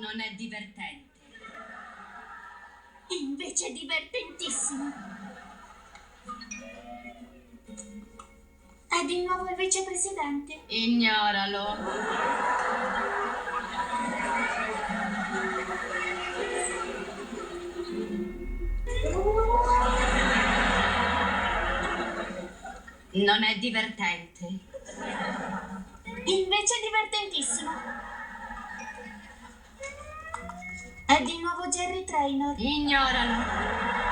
Non è divertente. Invece è divertentissimo. È di nuovo il vicepresidente. Ignoralo. Non è divertente. Invece è divertentissimo. È di nuovo Jerry Trainor. Ignoralo.